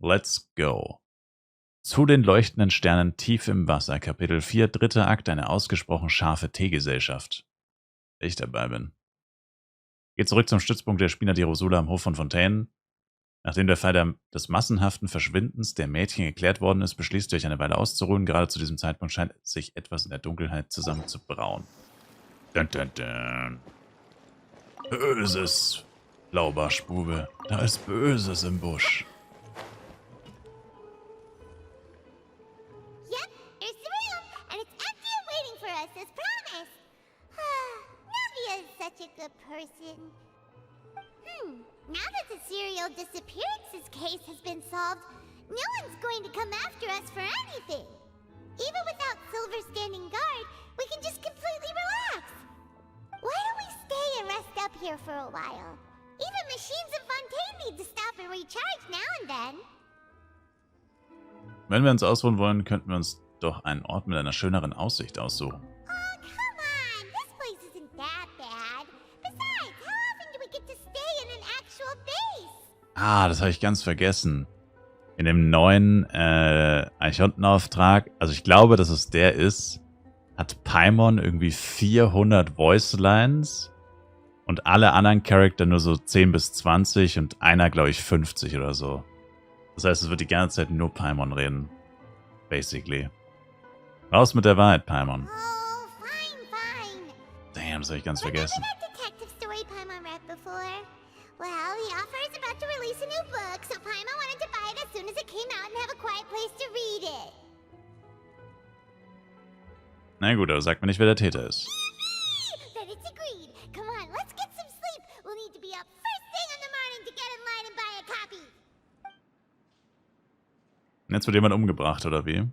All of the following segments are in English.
Let's go. Zu den leuchtenden Sternen tief im Wasser. Kapitel 4, dritter Akt, eine ausgesprochen scharfe Teegesellschaft. Ich dabei bin. Geht zurück zum Stützpunkt der Spina di Rosula am Hof von Fontaine. Nachdem der Fall des massenhaften Verschwindens der Mädchen geklärt worden ist, beschließt ihr euch eine Weile auszuruhen. Gerade zu diesem Zeitpunkt scheint sich etwas in der Dunkelheit zusammenzubrauen. Dun, dun, dun. Böses, Blaubarschbube. Da ist Böses im Busch. Yep, there's the room, and it's empty and waiting for us as promised. Navia is such a good person. Now that the serial disappearances case has been solved, no one's going to come after us for anything. Even without Silver standing guard, we can just completely relax. Why don't we stay and rest up here for a while? Even machines in Fontaine need to stop and recharge now and then. Wenn wir uns ausruhen wollen, könnten wir uns doch einen Ort mit einer schöneren Aussicht aussuchen. Oh, come on! This place isn't that bad. Besides, how often do we get to stay in an actual base? Ah, das habe ich ganz vergessen. In dem neuen Archontenauftrag, also ich glaube, dass es der ist, hat Paimon irgendwie 400 Voice Lines und alle anderen Charakter nur so 10 bis 20 und einer, glaube ich, 50 oder so. Das heißt, es wird die ganze Zeit nur Paimon reden. Basically. Raus mit der Wahrheit, Paimon. Oh, fine. Damn, das habe ich ganz vergessen. Remember that detective story Paimon read before? Well, the author is about to release a new book, so Paimon wanted to buy it as soon as it came out and have a quiet place to read it. Na gut, aber sag mir nicht, wer der Täter ist. Then it's agreed. Come on, let's get some sleep. We'll need to be up first thing in the morning to get in line and buy a copy. Jetzt wird jemand umgebracht, oder wie?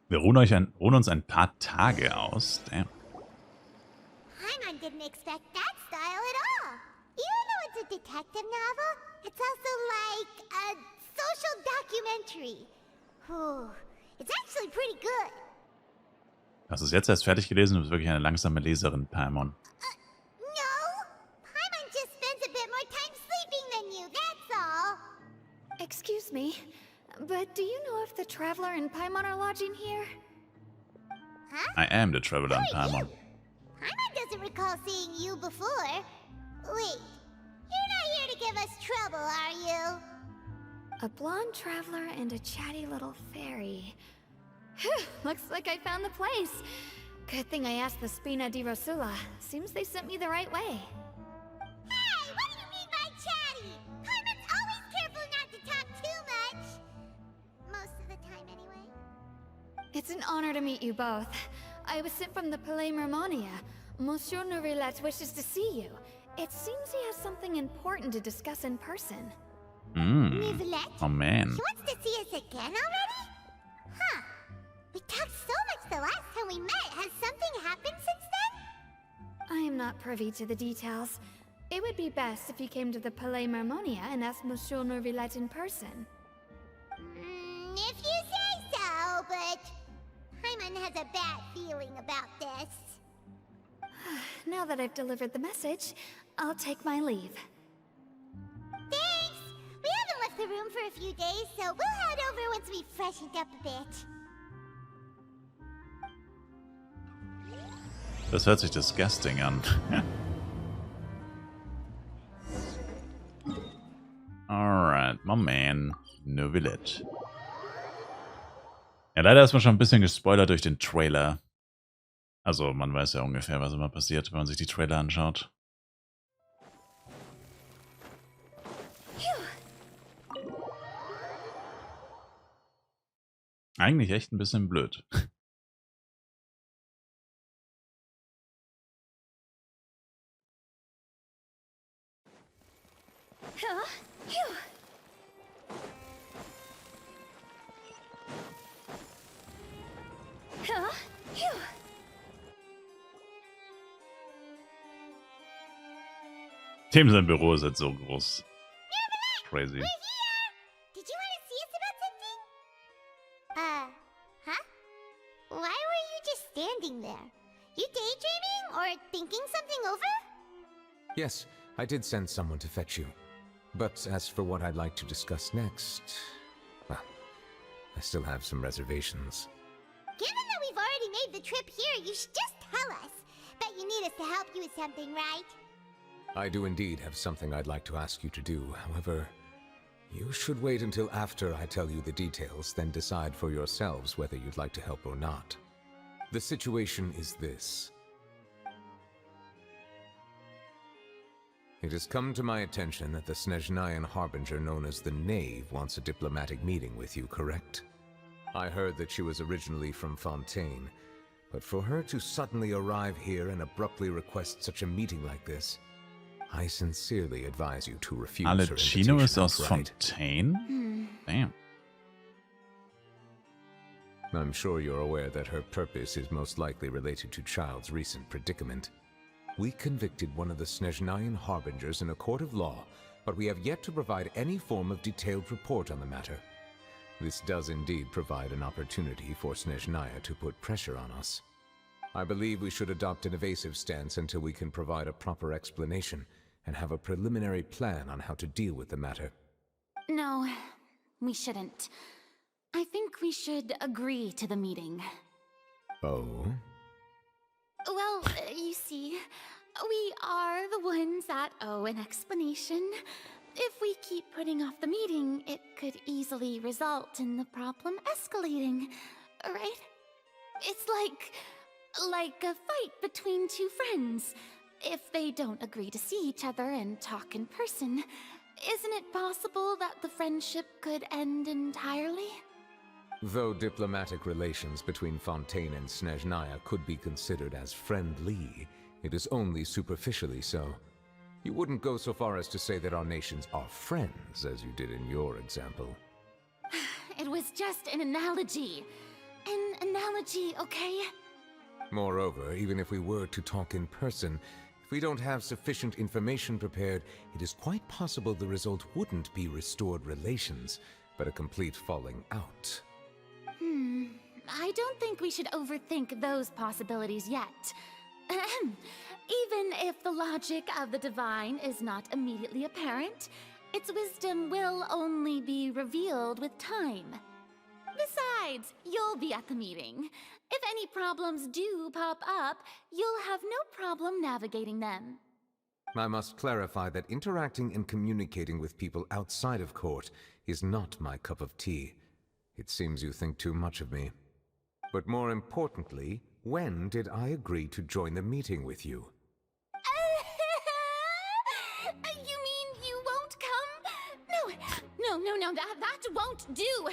Wir ruhen uns ein paar Tage aus. Damn. Paimon didn't expect that style at all. Even though it's a detective novel, it's also like a social documentary. It's actually pretty good. Hast du es jetzt erst fertig gelesen? Du bist wirklich eine langsame Leserin, Paimon. No, Paimon just spends a bit more time sleeping than you, that's all. Excuse me, but do you know if the Traveler and Paimon are lodging here? Huh? I am the Traveler in Paimon. Paimon doesn't recall seeing you before. Wait, you're not here to give us trouble, are you? A blonde traveler and a chatty little fairy. Phew, looks like I found the place. Good thing I asked the Spina di Rosula. Seems they sent me the right way. Hey, what do you mean by chatty? Paimon's always careful not to talk too much. Most of the time, anyway. It's an honor to meet you both. I was sent from the Palais Mermonia. Monsieur Nourilette wishes to see you. It seems he has something important to discuss in person. Nourilette? Oh man. She wants to see us again already? Huh. We talked so much the last time we met. Has something happened since then? I am not privy to the details. It would be best if you came to the Palais Mermonia and asked Monsieur Nourilette in person. If you say so, but Paimon has a bad feeling about this. Now that I've delivered the message, I'll take my leave. Thanks! We haven't left the room for a few days, so we'll head over once we've freshened up a bit. Das hört sich disgusting an. Alright, my man, Nourilette. Ja, leider ist man schon ein bisschen gespoilert durch den Trailer. Also, man weiß ja ungefähr, was immer passiert, wenn man sich die Trailer anschaut. Eigentlich echt ein bisschen blöd. Dem sein Büro ist jetzt so groß. Crazy. We're here! Did you want to see us about something? Huh? Why were you just standing there? You daydreaming or thinking something over? Yes, I did send someone to fetch you. But as for what I'd like to discuss next, well, I still have some reservations. Given that we've already made the trip here, you should just tell us. Bet you need us to help you with something, right? I do indeed have something I'd like to ask you to do. However, you should wait until after I tell you the details, then decide for yourselves whether you'd like to help or not. The situation is this. It has come to my attention that the Snezhnayan harbinger known as the Knave wants a diplomatic meeting with you, correct? I heard that she was originally from Fontaine, but for her to suddenly arrive here and abruptly request such a meeting like this, I sincerely advise you to refuse her Alecino ist invitation aus outright. Fontaine? Damn. I'm sure you're aware that her purpose is most likely related to Child's recent predicament. We convicted one of the Snezhnayan harbingers in a court of law, but we have yet to provide any form of detailed report on the matter. This does indeed provide an opportunity for Snezhnaya to put pressure on us. I believe we should adopt an evasive stance until we can provide a proper explanation and have a preliminary plan on how to deal with the matter. No, we shouldn't. I think we should agree to the meeting. Oh? Well, you see, we are the ones that owe an explanation. If we keep putting off the meeting, it could easily result in the problem escalating, right? It's like a fight between two friends. If they don't agree to see each other and talk in person, isn't it possible that the friendship could end entirely? Though diplomatic relations between Fontaine and Snezhnaya could be considered as friendly, it is only superficially so. You wouldn't go so far as to say that our nations are friends, as you did in your example. It was just an analogy. An analogy, okay? Moreover, even if we were to talk in person, if we don't have sufficient information prepared, it is quite possible the result wouldn't be restored relations, but a complete falling out. I don't think we should overthink those possibilities yet. Even if the logic of the divine is not immediately apparent, its wisdom will only be revealed with time. Besides, you'll be at the meeting. If any problems do pop up, you'll have no problem navigating them. I must clarify that interacting and communicating with people outside of court is not my cup of tea. It seems you think too much of me. But more importantly, when did I agree to join the meeting with you? You mean you won't come? No, that won't do.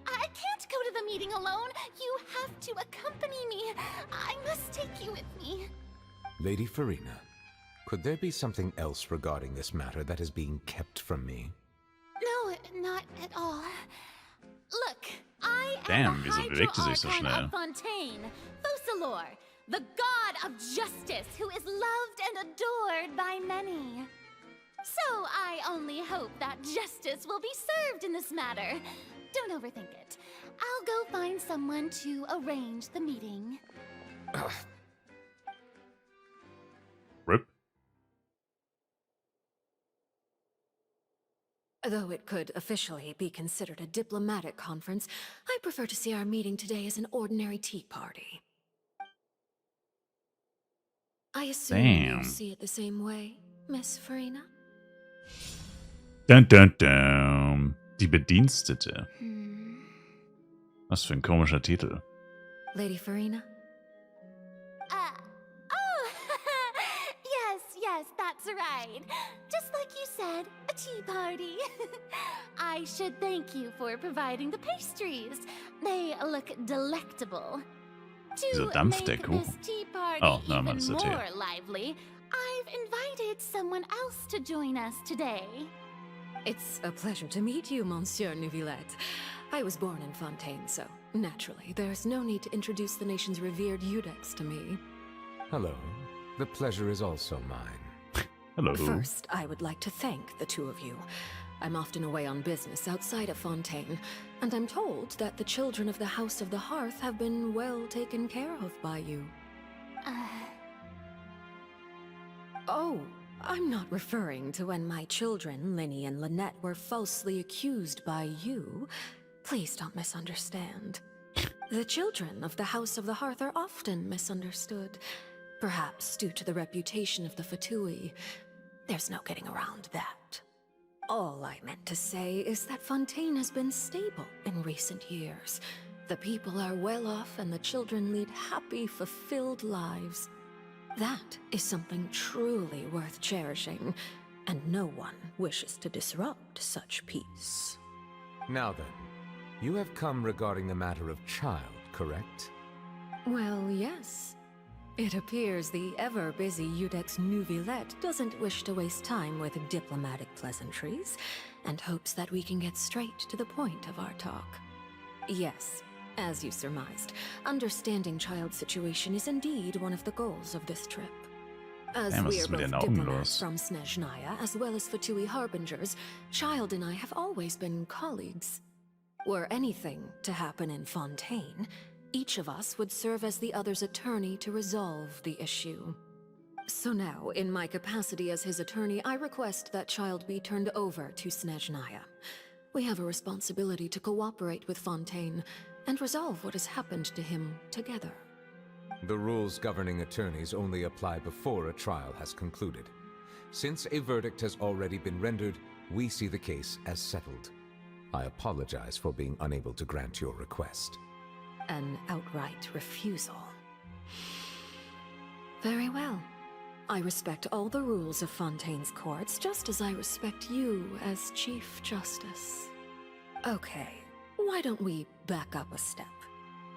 I can't go to the meeting alone. You have to accompany me. I must take you with me. Lady Farina, could there be something else regarding this matter that is being kept from me? No, not at all. Look, I Damn, am the wieso bewegt sie sich so Hydro-Archon schnell? of Fontaine, Focalor, the god of justice who is loved and adored by many. So I only hope that justice will be served in this matter. Don't overthink it. I'll go find someone to arrange the meeting. Rip. Though it could officially be considered a diplomatic conference, I prefer to see our meeting today as an ordinary tea party. I assume Damn. you see it the same way, Miss Farina? Dun, dun, dun. Die Bedienstete. Was für ein komischer Titel. Lady Farina? Oh, yes, that's right. Just like you said, a tea party. I should thank you for providing the pastries. They look delectable. Wieso To dampft der make Kuchen? this tea party Oh, no, even man, ist der Tee. more lively, I've invited someone else to join us today. It's a pleasure to meet you, Monsieur Neuvillette. I was born in Fontaine, so naturally, there's no need to introduce the nation's revered Eudex to me. Hello. The pleasure is also mine. Hello. First, I would like to thank the two of you. I'm often away on business outside of Fontaine, and I'm told that the children of the House of the Hearth have been well taken care of by you. Oh, I'm not referring to when my children, Linny and Lynette, were falsely accused by you. Please don't misunderstand. The children of the House of the Hearth are often misunderstood, perhaps due to the reputation of the Fatui. There's no getting around that. All I meant to say is that Fontaine has been stable in recent years. The people are well off and the children lead happy, fulfilled lives. That is something truly worth cherishing, and no one wishes to disrupt such peace. Now then, you have come regarding the matter of child, correct? Well, yes. It appears the ever-busy Udex Nouvillette doesn't wish to waste time with diplomatic pleasantries, and hopes that we can get straight to the point of our talk. Yes, as you surmised, understanding child's situation is indeed one of the goals of this trip. As we are both diplomats from Snezhnaya, as well as Fatui harbingers, Child and I have always been colleagues. Were anything to happen in Fontaine, each of us would serve as the other's attorney to resolve the issue. So now, in my capacity as his attorney, I request that Child be turned over to Snezhnaya. We have a responsibility to cooperate with Fontaine and resolve what has happened to him together. The rules governing attorneys only apply before a trial has concluded. Since a verdict has already been rendered, we see the case as settled. I apologize for being unable to grant your request. An outright refusal. Very well. I respect all the rules of Fontaine's courts, just as I respect you as Chief Justice. Okay, why don't we back up a step?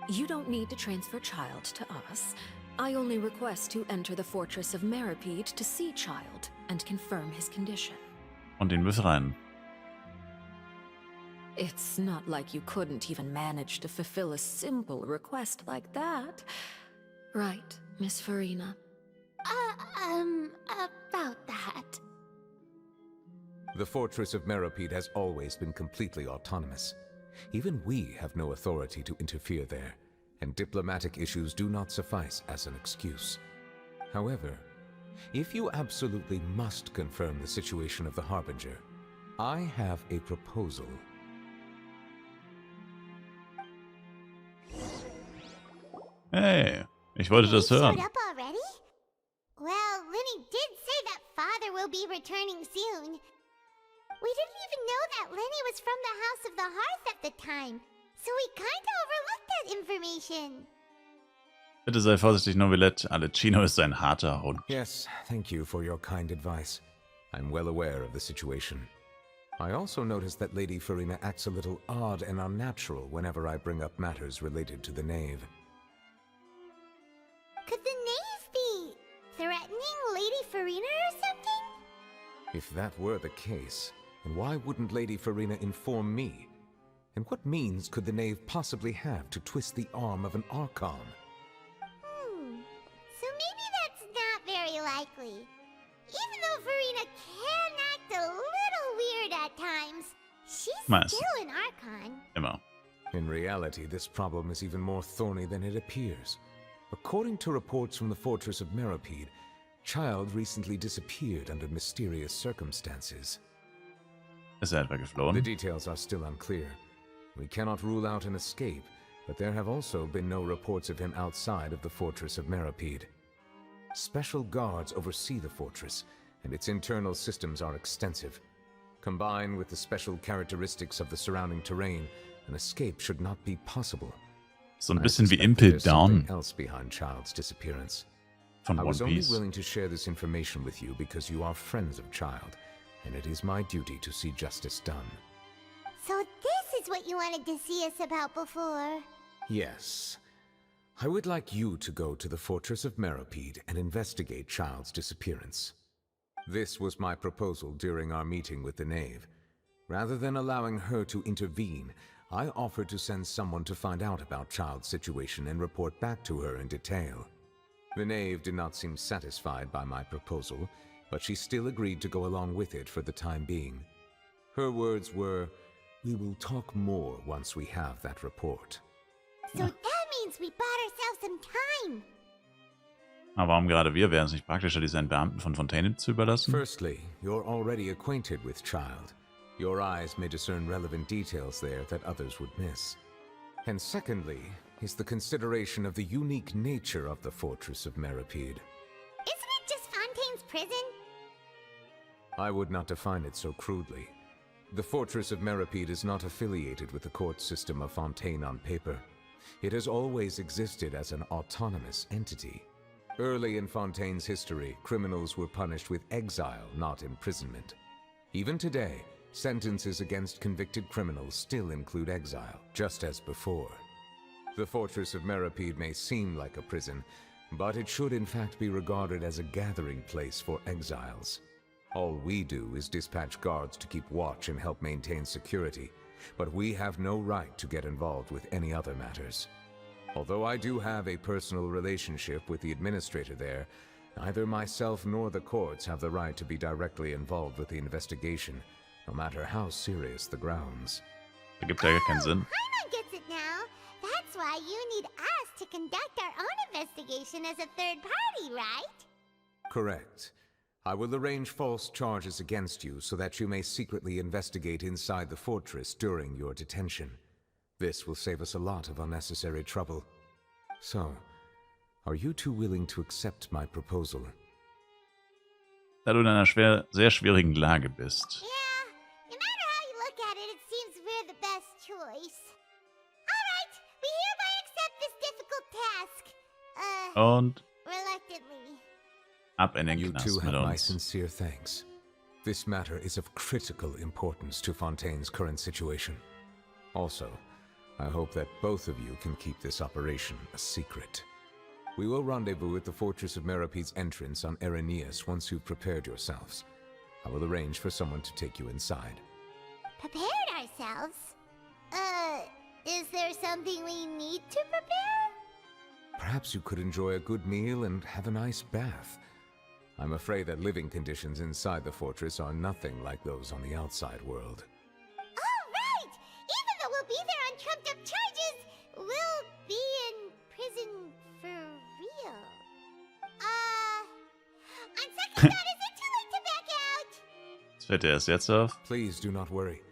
You don't need to transfer Child to us. I only request to enter the fortress of Meripede to see Child and confirm his condition. Und den Würfel rein. It's not like you couldn't even manage to fulfill a simple request like that. Right, Miss Farina? About that. The fortress of Meripede has always been completely autonomous. Even we have no authority to interfere there, and diplomatic issues do not suffice as an excuse. However, if you absolutely must confirm the situation of the Harbinger, I have a proposal. Hey, ich wollte das Showed hören. up already? Well, Linny did say that Father will be returning soon. We didn't even know that Linny was from the House of the Hearth at the time, so we kinda overlooked that information. Bitte sei vorsichtig, Novelette. Alecino ist ein harter Hund. Yes, thank you for your kind advice. I'm well aware of the situation. I also noticed that Lady Farina acts a little odd and unnatural whenever I bring up matters related to the Knave. Could the Knave be threatening Lady Farina or something? If that were the case, then why wouldn't Lady Farina inform me? And what means could the Knave possibly have to twist the arm of an Archon? So maybe that's not very likely. Even though Farina can act a little weird at times, she's Nice. still an Archon. Immer. In reality, this problem is even more thorny than it appears. According to reports from the fortress of Meripede, Child recently disappeared under mysterious circumstances. Ist etwa The geflohen? details are still unclear. We cannot rule out an escape, but there have also been no reports of him outside of the fortress of Meripede. Special guards oversee the fortress, and its internal systems are extensive. Combined with the special characteristics of the surrounding terrain, an escape should not be possible. So ein I bisschen wie suspect Impel there's something Down else behind Child's disappearance. von I One was only Piece. willing to share this information with you because you are friends of Child, and it is my duty to see justice done. So this is what you wanted to see us about before. Yes. I would like you to go to the fortress of Meripede and investigate Child's disappearance. This was my proposal during our meeting with the Knave. Rather than allowing her to intervene, I offered to send someone to find out about Child's situation and report back to her in detail. The Knave did not seem satisfied by my proposal, but she still agreed to go along with it for the time being. Her words were, "We will talk more once we have that report." So that means we bought ourselves some time. Aber warum gerade wir? Wäre es nicht praktischer, diesen Beamten von Fontaine zu überlassen? Firstly, you're already acquainted with Child. Your eyes may discern relevant details there that others would miss. And secondly, is the consideration of the unique nature of the Fortress of Meripede. Isn't it just Fontaine's prison? I would not define it so crudely. The Fortress of Meripede is not affiliated with the court system of Fontaine on paper. It has always existed as an autonomous entity. Early in Fontaine's history, criminals were punished with exile, not imprisonment. Even today, sentences against convicted criminals still include exile, just as before. The Fortress of Meripede may seem like a prison, but it should in fact be regarded as a gathering place for exiles. All we do is dispatch guards to keep watch and help maintain security, but we have no right to get involved with any other matters. Although I do have a personal relationship with the administrator there, neither myself nor the courts have the right to be directly involved with the investigation, no matter how serious the grounds. Ergibt ja gar keinen Sinn. Paimon gets it now. That's why you need us to conduct our own investigation as a third party, right? Correct. I will arrange false charges against you so that you may secretly investigate inside the fortress during your detention. This will save us a lot of unnecessary trouble. So, are you two willing to accept my proposal? Da du in einer sehr schwierigen Lage bist. Yeah, no matter how you look at it, it seems we're the best choice. Alright, we hereby accept this difficult task. Und Reluctantly. ab in den You Knast two mit have my uns. sincere thanks. This matter is of critical importance to Fontaine's current situation. Also, I hope that both of you can keep this operation a secret. We will rendezvous at the Fortress of Meripede's entrance on Erinius once you've prepared yourselves. I will arrange for someone to take you inside. Prepared ourselves? Is there something we need to prepare? Perhaps you could enjoy a good meal and have a nice bath. I'm afraid that living conditions inside the fortress are nothing like those on the outside world. Oh, right! Even though we'll be there on trumped-up charges, we'll be in prison for real. On second thought, is it too late to back out? Das fällt dir erst jetzt auf. Please do not worry.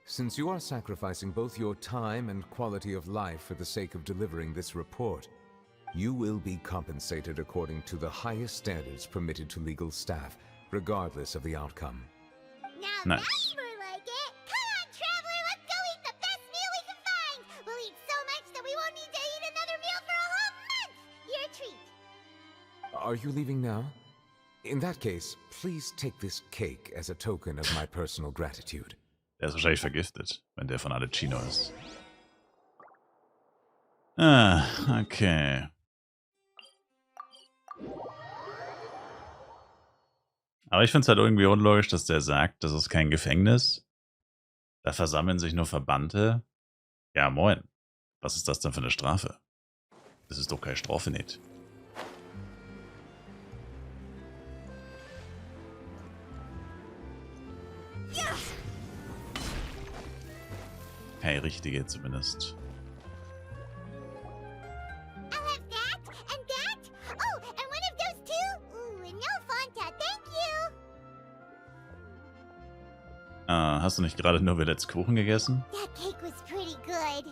Since you are sacrificing both your time and quality of life for the sake of delivering this report, you will be compensated according to the highest standards permitted to legal staff, regardless of the outcome. Now Nice. that's more like it. Come on, traveler, let's go eat the best meal we can find. We'll eat so much that we won't need to eat another meal for a whole month. Your treat. Are you leaving now? In that case, please take this cake as a token of my personal gratitude. Der ist wahrscheinlich vergiftet, wenn der von alle Chino ist. Ah, okay. Aber ich finde es halt irgendwie unlogisch, dass der sagt, das ist kein Gefängnis. Da versammeln sich nur Verbannte. Ja, moin. Was ist das denn für eine Strafe? Das ist doch keine Strafe nicht. Hey, richtige zumindest. I'll have that and that. Oh, and one of those two. Ooh, and no Fanta, thank you. Hast du nicht gerade nur Villettes Kuchen gegessen? That cake was pretty good.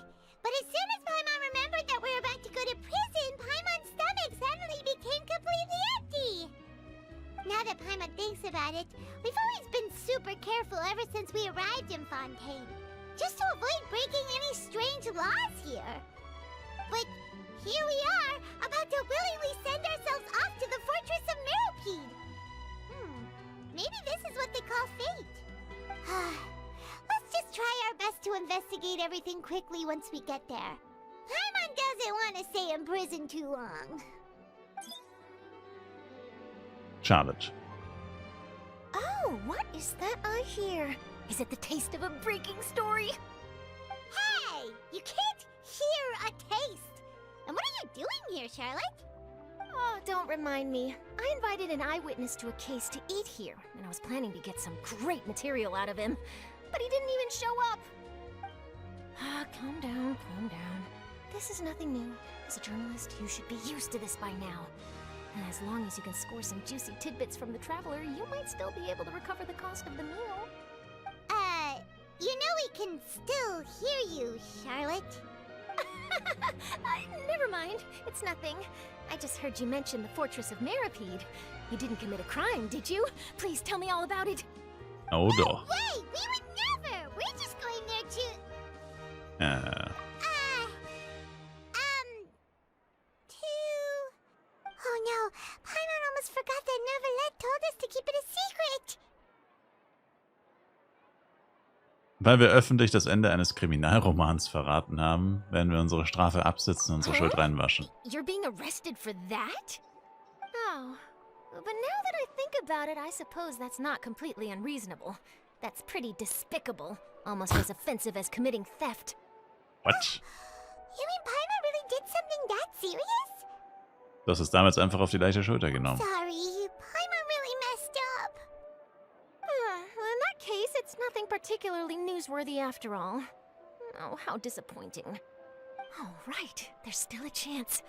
But as soon as Paimon remembered that we were about to go to prison, Paimon's stomach suddenly became completely empty. Now that Paimon thinks about it, we've always been super careful ever since we arrived in Fontaine. Just to avoid breaking any strange laws here. But here we are, about to willingly send ourselves off to the Fortress of Meripede. Maybe this is what they call fate. Let's just try our best to investigate everything quickly once we get there. Paimon doesn't want to stay in prison too long. Charlotte. Oh, what is that I hear? Is it the taste of a breaking story? Hey! You can't hear a taste! And what are you doing here, Charlotte? Oh, don't remind me. I invited an eyewitness to a case to eat here, and I was planning to get some great material out of him. But he didn't even show up. Calm down, calm down. This is nothing new. As a journalist, you should be used to this by now. And as long as you can score some juicy tidbits from the traveler, you might still be able to recover the cost of the meal. You know we can still hear you, Charlotte. Never mind. It's nothing. I just heard you mention the Fortress of Meripede. You didn't commit a crime, did you? Please tell me all about it. Oh doch. Wait, we would never! We're just going there to... Äh, Oh no, Paimon almost forgot that Neverlet told us to keep it a secret. weil wir öffentlich das Ende eines Kriminalromans verraten haben, werden wir unsere Strafe absitzen und unsere Schuld reinwaschen. You're being arrested for that? Oh. But now that I think about it, I suppose that's not completely unreasonable. That's pretty despicable. Almost as offensive as committing theft. What? You mean Paimon really did something that serious? Du hast es damals einfach auf die leichte Schulter genommen. Sorry, Paimon really messed up. Well, in that case, it's nothing particularly newsworthy after all. Oh, how disappointing. Oh, right. There's still a chance.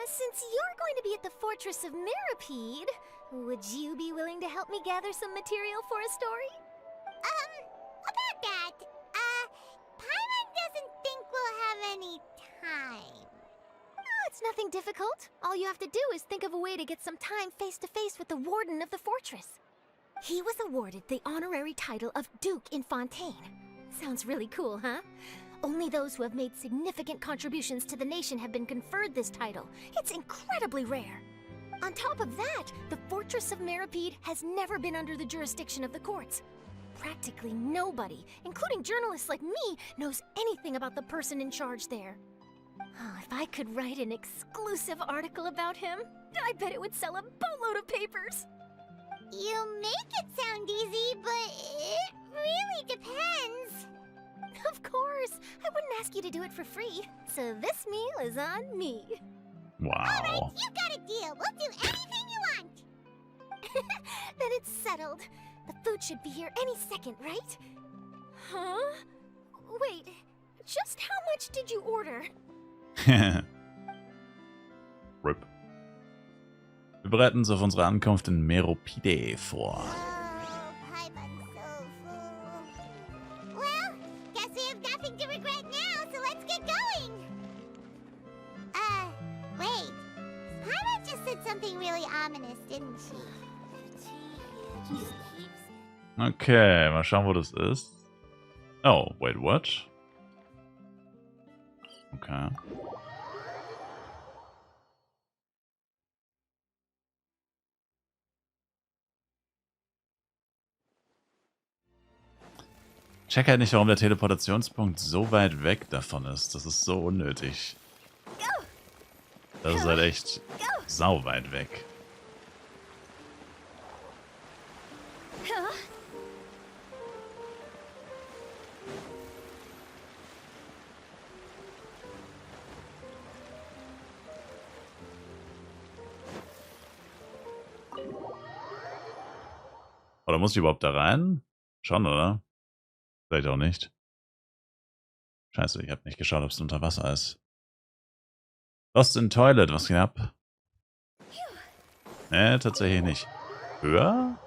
Since you're going to be at the Fortress of Meripede, would you be willing to help me gather some material for a story? About that, Paimon doesn't think we'll have any time. Oh, it's nothing difficult. All you have to do is think of a way to get some time face-to-face with the warden of the fortress. He was awarded the honorary title of Duke in Fontaine. Sounds really cool, huh? Only those who have made significant contributions to the nation have been conferred this title. It's incredibly rare. On top of that, the Fortress of Meripede has never been under the jurisdiction of the courts. Practically nobody, including journalists like me, knows anything about the person in charge there. Oh, if I could write an exclusive article about him, I bet it would sell a boatload of papers. You make it sound easy, but it really depends. Of course, I wouldn't ask you to do it for free, so this meal is on me. Wow. Alright, you got a deal. We'll do anything you want. Then it's settled. The food should be here any second, right? Huh? Wait, just how much did you order? RIP. Wir bereiten uns auf unsere Ankunft in Meripede vor. Oh, Paimon's so full. Well, guess we have nothing to regret now, so let's get going. Wait. Paimon just said something really ominous, didn't she? Okay, mal schauen, wo das ist. Oh, wait, what? Okay. Check halt nicht, warum der Teleportationspunkt so weit weg davon ist. Das ist so unnötig. Das ist halt echt sau weit weg. Oder muss ich überhaupt da rein? Schon, oder? Vielleicht auch nicht. Scheiße, ich habe nicht geschaut, ob es unter Wasser ist. Lost in Toilet, was geht ab? Nee, tatsächlich nicht. Höher?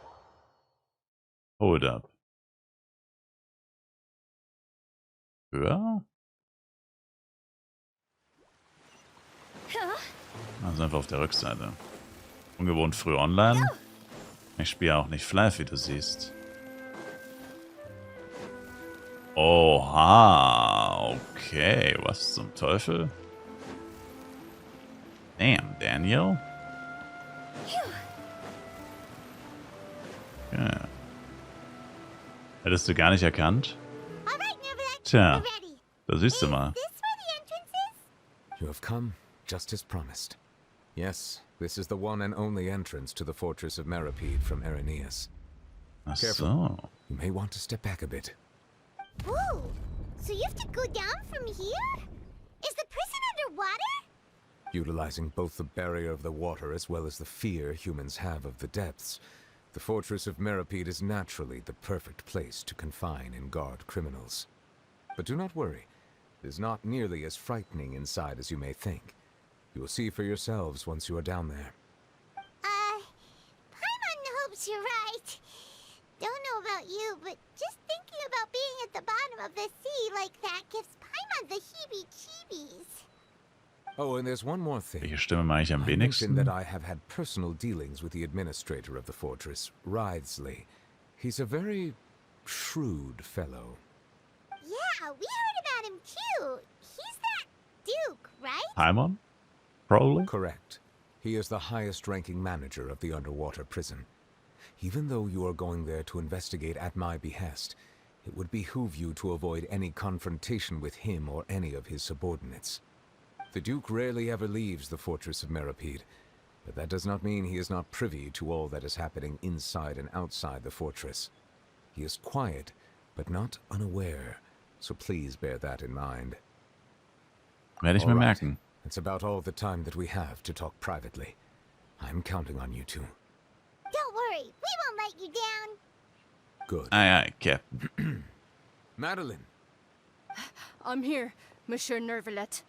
Hold up. Höher? Also einfach auf der Rückseite. Ungewohnt früh online. Ich spiele auch nicht live, wie du siehst. Oha, okay, was zum Teufel? Damn, Daniel. Okay. Hättest du gar nicht erkannt? Tja, da siehst du mal. You have come just as promised. Yes, this is the one and only entrance to the Fortress of Meripede from Irenaeus. Ach Careful. so. You may want to step back a bit. Whoa! So you have to go down from here? Is the prison underwater? Utilizing both the barrier of the water as well as the fear humans have of the depths, the Fortress of Meripede is naturally the perfect place to confine and guard criminals. But do not worry, it is not nearly as frightening inside as you may think. You will see for yourselves once you are down there. guess you're right. Don't know about you, but just thinking about being at the bottom of the sea like that gives Paimon the heebie-jeebies. Oh, and there's one more thing. Welche Stimme mache ich am I mentioned that wenigsten? I have had personal dealings with the administrator of the fortress, Wriothesley. He's a very shrewd fellow. Yeah, we heard about him too. He's that Duke, right? Paimon? Probably? Correct. He is the highest-ranking manager of the underwater prison. Even though you are going there to investigate at my behest, it would behoove you to avoid any confrontation with him or any of his subordinates. The Duke rarely ever leaves the fortress of Meropide, but that does not mean he is not privy to all that is happening inside and outside the fortress. He is quiet, but not unaware, so please bear that in mind. Werde ich mir All right. merken. That's about all the time that we have to talk privately. I'm counting on you two. Don't worry, we won't let you down. Good. Aye, aye, Captain. Madeline! I'm here, Monsieur Nervalet.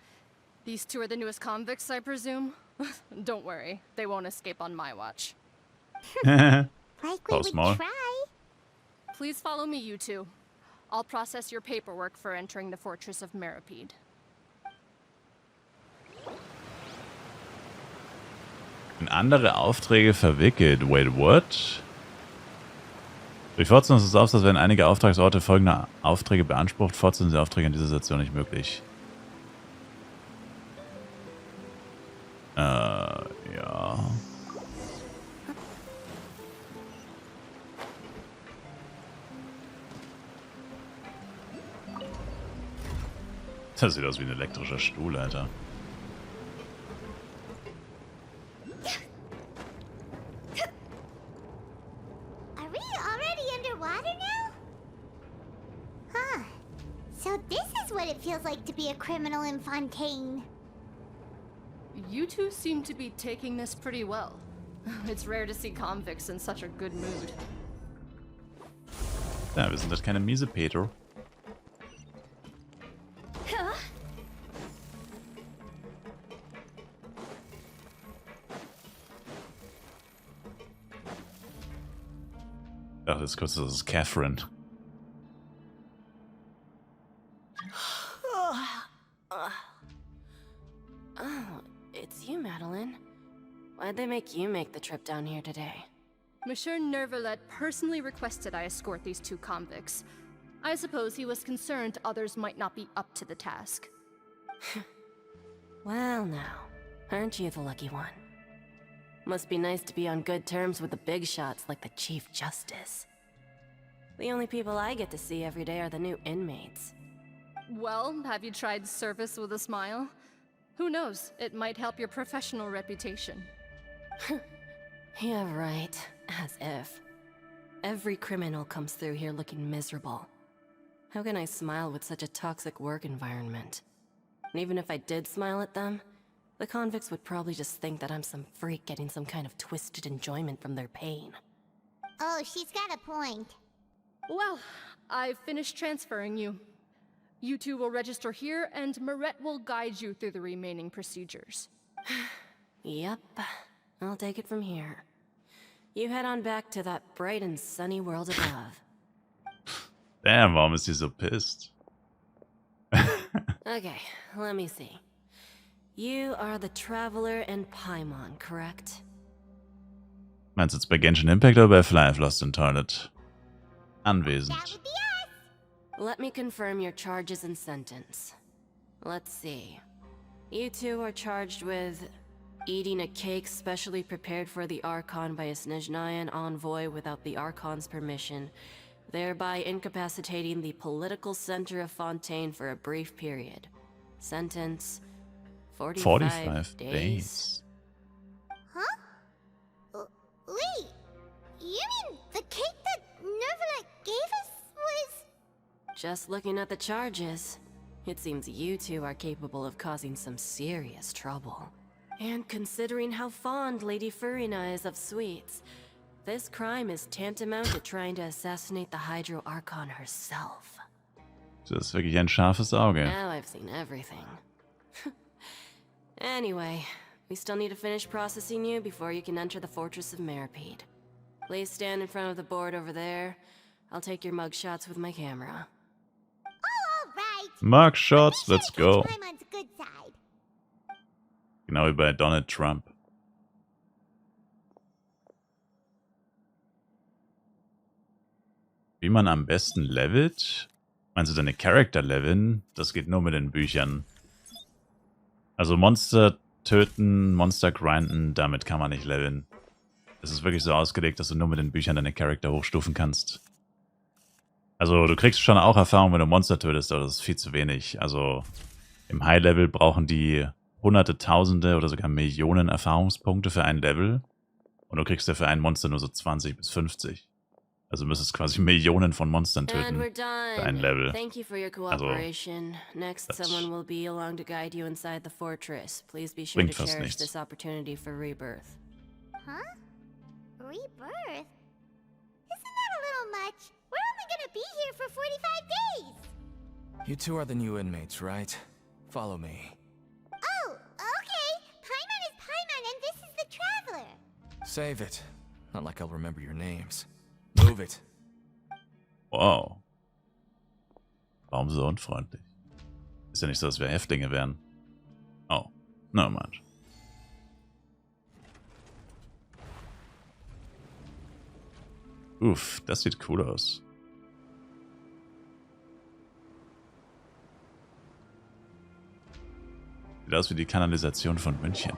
These two are the newest convicts, I presume? Don't worry, they won't escape on my watch. Like we Close, would Mo. try. Please follow me, you two. I'll process your paperwork for entering the fortress of Meropide. In andere Aufträge verwickelt. Wait, what? Durch Fortsetzung des Auftrags werden einige Auftragsorte folgender Aufträge beansprucht. Fortsetzung der Aufträge in dieser Situation nicht möglich. Ja. Das sieht aus wie ein elektrischer Stuhl, Alter. Are we already underwater now? Huh. So this is what it feels like to be a criminal in Fontaine. You two seem to be taking this pretty well. It's rare to see convicts in such a good mood. Ja, wir sind halt keine miese Peter. Ach, jetzt kurz, das ist Catherine. Oh, it's you, Madeline. Why'd they make you make the trip down here today? Monsieur Nervalet personally requested I escort these two convicts. I suppose he was concerned others might not be up to the task. Well now, aren't you the lucky one? Must be nice to be on good terms with the big shots like the Chief Justice. The only people I get to see every day are the new inmates. Well, have you tried service with a smile? Who knows, it might help your professional reputation. Yeah, right. As if. Every criminal comes through here looking miserable. How can I smile with such a toxic work environment? And even if I did smile at them, the convicts would probably just think that I'm some freak getting some kind of twisted enjoyment from their pain. Oh, she's got a point. Well, I've finished transferring you. You two will register here, and Marette will guide you through the remaining procedures. Yep, I'll take it from here. You head on back to that bright and sunny world above. Damn, warum ist sie so pissed? Okay, let me see. You are the Traveler and Paimon, correct? Meinst du jetzt bei Genshin Impact oder bei Fly of Lost in Toilet? Anwesend. That would be us. Let me confirm your charges and sentence. Let's see. You two are charged with eating a cake specially prepared for the Archon by a Snezhnayan envoy without the Archon's permission, thereby incapacitating the political center of Fontaine for a brief period. Sentence: 45 days. Huh? Wait, you mean the cake that Nervalet gave us was... Just looking at the charges, it seems you two are capable of causing some serious trouble. And considering how fond Lady Furina is of sweets, this crime is tantamount to trying to assassinate the Hydro Archon herself. Das ist wirklich ein scharfes Auge. Now I've seen everything. Anyway, we still need to finish processing you before you can enter the Fortress of Meropide. Please stand in front of the board over there. I'll take your mugshots with my camera. Oh, alright. Mugshots, let's go. Paimon's good side. Genau wie bei Donald Trump. Wie man am besten levelt? Meinst du deine Charakter leveln? Das geht nur mit den Büchern. Also Monster töten, Monster grinden, damit kann man nicht leveln. Es ist wirklich so ausgelegt, dass du nur mit den Büchern deine Charakter hochstufen kannst. Also du kriegst schon auch Erfahrung, wenn du Monster tötest, aber das ist viel zu wenig. Also im High-Level brauchen die Hunderte, Tausende oder sogar Millionen Erfahrungspunkte für ein Level. Und du kriegst ja für ein Monster nur so 20 bis 50. Also du müsstest quasi Millionen von Monstern töten für ein Level. Thank you for your cooperation. Next, someone will be along to guide you inside the fortress. Please be sure to cherish this opportunity for rebirth. Huh? Rebirth? Isn't that a little much? We're only gonna be here for 45 days! You two are the new inmates, right? Follow me. Oh, okay. Paimon is Paimon and this is the Traveler. Save it. Not like I'll remember your names. Move it. Wow. Warum so unfreundlich? Ist ja nicht so, dass wir Häftlinge wären. Oh, no much. Uff, das sieht cool aus. Sieht aus wie die Kanalisation von München.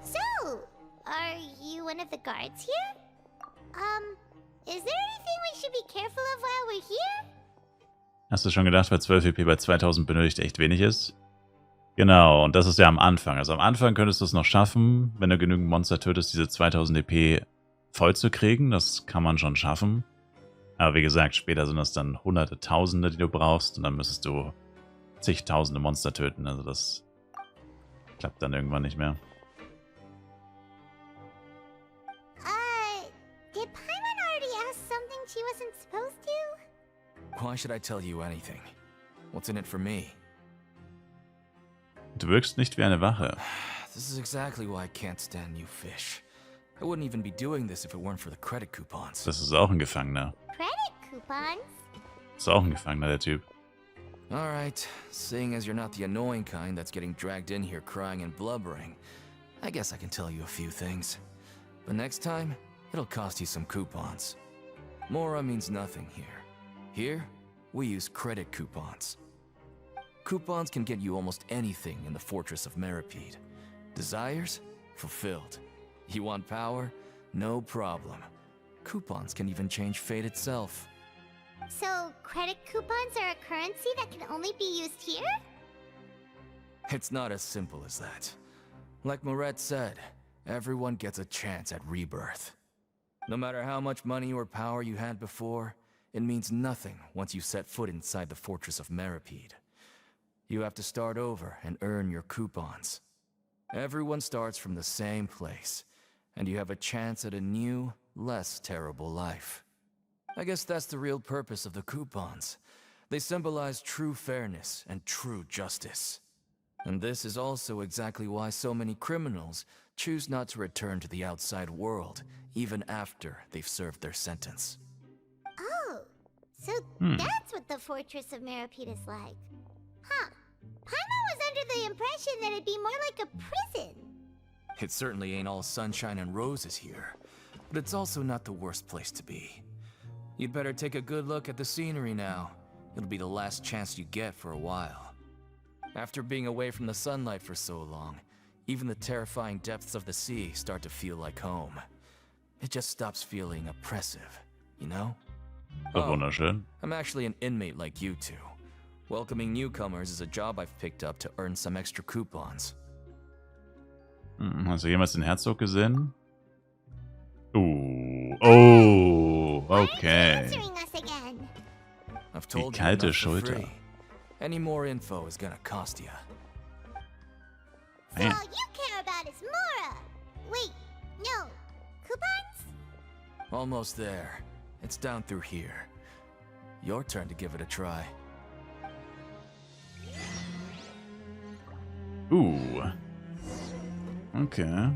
So, are you one of the guards here? Is there anything we should be careful of while we're here? Hast du schon gedacht, weil 12 EP bei 2000 benötigt echt wenig ist? Genau, und das ist ja am Anfang. Also am Anfang könntest du es noch schaffen, wenn du genügend Monster tötest, diese 2000 EP voll zu kriegen. Das kann man schon schaffen. Aber wie gesagt, später sind das dann hunderte, tausende, die du brauchst. Und dann müsstest du zigtausende Monster töten. Also das klappt dann irgendwann nicht mehr. Did Paimon already ask something she wasn't supposed to? Why should I tell you anything? What's in it for me? Du wirkst nicht wie eine Wache. This is exactly why I can't stand new fish. I wouldn't even be doing this if it weren't for the credit coupons. Das ist auch ein Gefangener. Credit coupons? Ist auch ein Gefangener, der Typ. Alright, seeing as you're not the annoying kind that's getting dragged in here crying and blubbering, I guess I can tell you a few things. But next time, it'll cost you some coupons. Mora means nothing here. Here, we use credit coupons. Coupons can get you almost anything in the Fortress of Meripede. Desires? Fulfilled. You want power? No problem. Coupons can even change fate itself. So, credit coupons are a currency that can only be used here? It's not as simple as that. Like Moret said, everyone gets a chance at rebirth. No matter how much money or power you had before, it means nothing once you set foot inside the Fortress of Meripede. You have to start over and earn your coupons. Everyone starts from the same place, and you have a chance at a new, less terrible life. I guess that's the real purpose of the coupons. They symbolize true fairness and true justice. And this is also exactly why so many criminals choose not to return to the outside world, even after they've served their sentence. Oh, so that's what the Fortress of Meripede is like. Huh. Paimon was under the impression that it'd be more like a prison. It certainly ain't all sunshine and roses here, but it's also not the worst place to be. You'd better take a good look at the scenery now. It'll be the last chance you get for a while. After being away from the sunlight for so long, even the terrifying depths of the sea start to feel like home. It just stops feeling oppressive, you know? Wunderschön. I'm actually an inmate like you two. Welcoming newcomers is a job I've picked up to earn some extra coupons. Hast du jemals den Herzog gesehen? Oh, okay. Answering us again. I've told Die you kalte enough for Schulter. free. Any more info is gonna cost you. So all you care about is Mora. Wait, no, Almost there. It's down through here. Your turn to give it a try. Ooh. Okay.